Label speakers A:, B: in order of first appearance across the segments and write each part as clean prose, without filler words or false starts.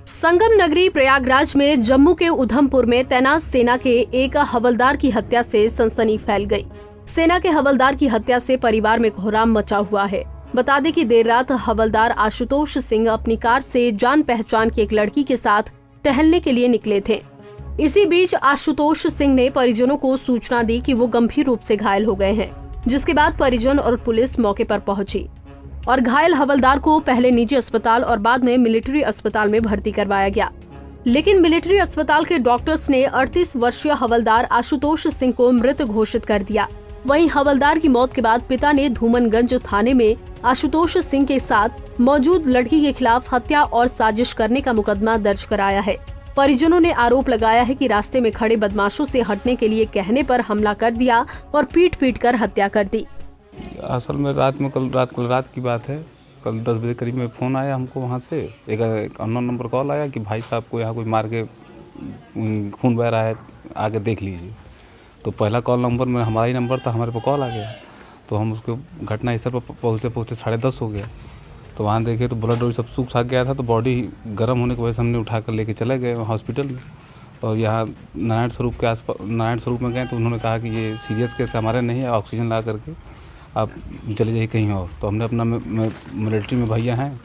A: संगम नगरी प्रयागराज में जम्मू के उधमपुर में तैनात सेना के एक हवलदार की हत्या से सनसनी फैल गई। सेना के हवलदार की हत्या से परिवार में कोहराम मचा हुआ है। बता दें कि देर रात हवलदार आशुतोष सिंह अपनी कार से जान पहचान की एक लड़की के साथ टहलने के लिए निकले थे। इसी बीच आशुतोष सिंह ने परिजनों को सूचना दी कि वो गंभीर रूप से घायल हो गए हैं, जिसके बाद परिजन और पुलिस मौके पर पहुंची और घायल हवलदार को पहले निजी अस्पताल और बाद में मिलिट्री अस्पताल में भर्ती करवाया गया। लेकिन मिलिट्री अस्पताल के डॉक्टर्स ने 38 वर्षीय हवलदार आशुतोष सिंह को मृत घोषित कर दिया। वहीं हवलदार की मौत के बाद पिता ने धूमनगंज थाने में आशुतोष सिंह के साथ मौजूद लड़की के खिलाफ हत्या और साजिश करने का मुकदमा दर्ज कराया है। परिजनों ने आरोप लगाया है कि रास्ते में खड़े बदमाशों से हटने के लिए कहने पर हमला कर दिया और पीट कर हत्या कर दी।
B: असल में कल रात की बात है। कल 10 बजे करीब में फ़ोन आया हमको, वहाँ से एक अननोन नंबर कॉल आया कि भाई साहब को यहाँ कोई मार के खून बह रहा है, आगे देख लीजिए। तो पहला कॉल नंबर में हमारा ही नंबर था, हमारे पर कॉल आ गया। तो हम उसको घटनास्थल पर पहुँचते 10:30 हो गया। तो वहाँ देखे तो ब्लड और सब सूख साख गया था। तो बॉडी गर्म होने की वजह से हमने उठा कर लेके चले गए हॉस्पिटल में। और यहाँ नारायण स्वरूप में गए तो उन्होंने कहा कि ये सीरियस केस हमारे नहीं है, ऑक्सीजन ला करके आप चले जाइए कहीं और। तो हमने अपना मिलिट्री में भैया हैं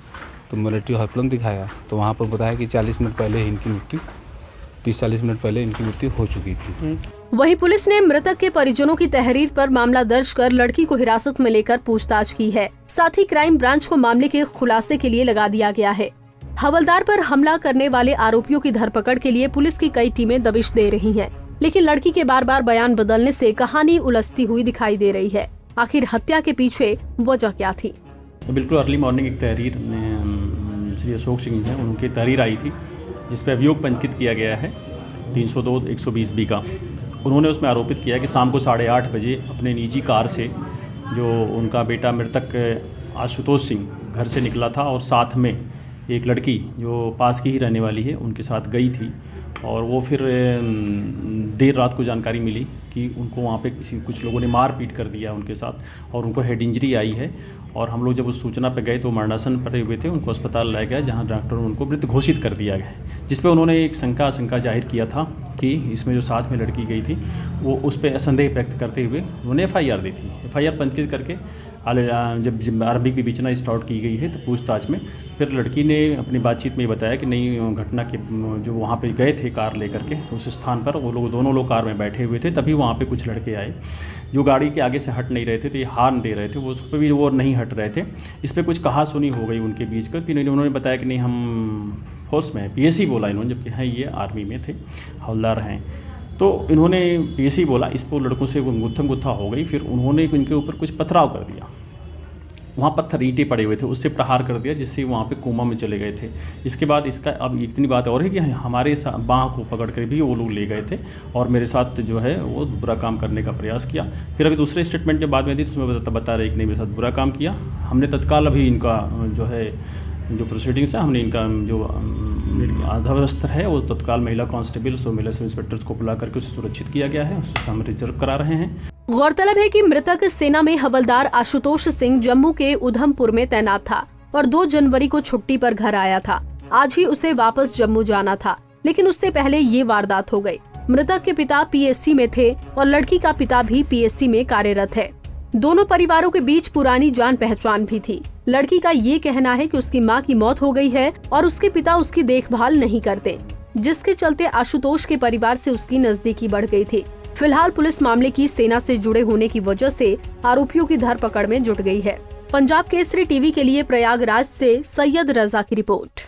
B: तो मिलिट्री हॉस्पिटल दिखाया। तो वहाँ पर बताया कि 40 मिनट पहले इनकी मृत्यु 30-40 मिनट पहले इनकी मृत्यु हो चुकी थी।
A: वहीं पुलिस ने मृतक के परिजनों की तहरीर पर मामला दर्ज कर लड़की को हिरासत में लेकर पूछताछ की है। साथ ही क्राइम ब्रांच को मामले के खुलासे के लिए लगा दिया गया है। हवलदार पर हमला करने वाले आरोपियों की धरपकड़ के लिए पुलिस की कई टीमें दबिश दे रही हैं। लेकिन लड़की के बार बयान बदलने से कहानी उलझती हुई दिखाई दे रही है। आखिर हत्या के पीछे वजह क्या थी?
C: बिल्कुल अर्ली मॉर्निंग एक तहरीर श्री अशोक सिंह हैं, उनकी तहरीर आई थी जिसपे अभियोग पंजीकृत किया गया है 302-120 का। उन्होंने उसमें आरोपित किया कि शाम को 8:30 बजे अपने निजी कार से जो उनका बेटा मृतक आशुतोष सिंह घर से निकला था और साथ में एक लड़की जो पास की ही रहने वाली है उनके साथ गई थी। और वो फिर देर रात को जानकारी मिली कि उनको वहाँ पे कुछ लोगों ने मार पीट कर दिया उनके साथ और उनको हेड इंजरी आई है। और हम लोग जब उस सूचना पे गए तो मरणासन पड़े हुए थे, उनको अस्पताल लाया गया जहाँ डॉक्टर ने उनको मृत घोषित कर दिया गया, जिस पे उन्होंने एक शंका जाहिर किया था कि इसमें जो साथ में लड़की गई थी वो उस पर संदेह व्यक्त करते हुए उन्होंने FIR दी थी। FIR पंजीकृत करके जब आरंभिक विवेचना स्टार्ट की गई है तो पूछताछ में फिर लड़की ने अपनी बातचीत में ये बताया कि नहीं, घटना के जो वहाँ पे गए थे कार लेकर के उस स्थान पर वो लोग दोनों लोग कार में बैठे हुए थे। तभी वहाँ पे कुछ लड़के आए जो गाड़ी के आगे से हट नहीं रहे थे, तो ये हार्न दे रहे थे, वो उस पर भी वो नहीं हट रहे थे। इस पर कुछ कहा सुनी हो गई उनके बीच का। फिर उन्होंने बताया कि नहीं हम फोर्स में PSC बोला इन्होंने, जबकि हैं ये आर्मी में थे, हवलदार हैं। तो इन्होंने PSC बोला, इस पर लड़कों से गुत्था हो गई। फिर उन्होंने इनके ऊपर कुछ पथराव कर दिया, वहाँ पत्थर ईंटे पड़े हुए थे उससे प्रहार कर दिया, जिससे वहाँ पे कोमा में चले गए थे। इसके बाद इसका अब इतनी बात और है कि हमारे बाँह को पकड़ कर भी वो लोग ले गए थे और मेरे साथ जो है वो बुरा काम करने का प्रयास किया। फिर अभी दूसरे स्टेटमेंट जब बाद में दी तो उसमें बता रहे कि नहीं मेरे साथ बुरा काम किया। हमने तत्काल अभी इनका जो प्रोसीडिंग्स है, हमने इनका जो आधावस्थ है वो तत्काल महिला कांस्टेबल और महिला सब इंस्पेक्टर्स को बुला करके उसे सुरक्षित किया गया है, उससे हम रिजर्व करा रहे हैं।
A: गौरतलब है कि मृतक सेना में हवलदार आशुतोष सिंह जम्मू के उधमपुर में तैनात था और 2 जनवरी को छुट्टी पर घर आया था। आज ही उसे वापस जम्मू जाना था, लेकिन उससे पहले ये वारदात हो गई। मृतक के पिता PSC में थे और लड़की का पिता भी PSC में कार्यरत है। दोनों परिवारों के बीच पुरानी जान पहचान भी थी। लड़की का ये कहना है कि उसकी मां की मौत हो गई है और उसके पिता उसकी देखभाल नहीं करते, जिसके चलते आशुतोष के परिवार से उसकी नजदीकी बढ़ गई थी। फिलहाल पुलिस मामले की सेना से जुड़े होने की वजह से आरोपियों की धरपकड़ में जुट गई है। पंजाब केसरी टीवी के लिए प्रयागराज से सैयद रजा की रिपोर्ट।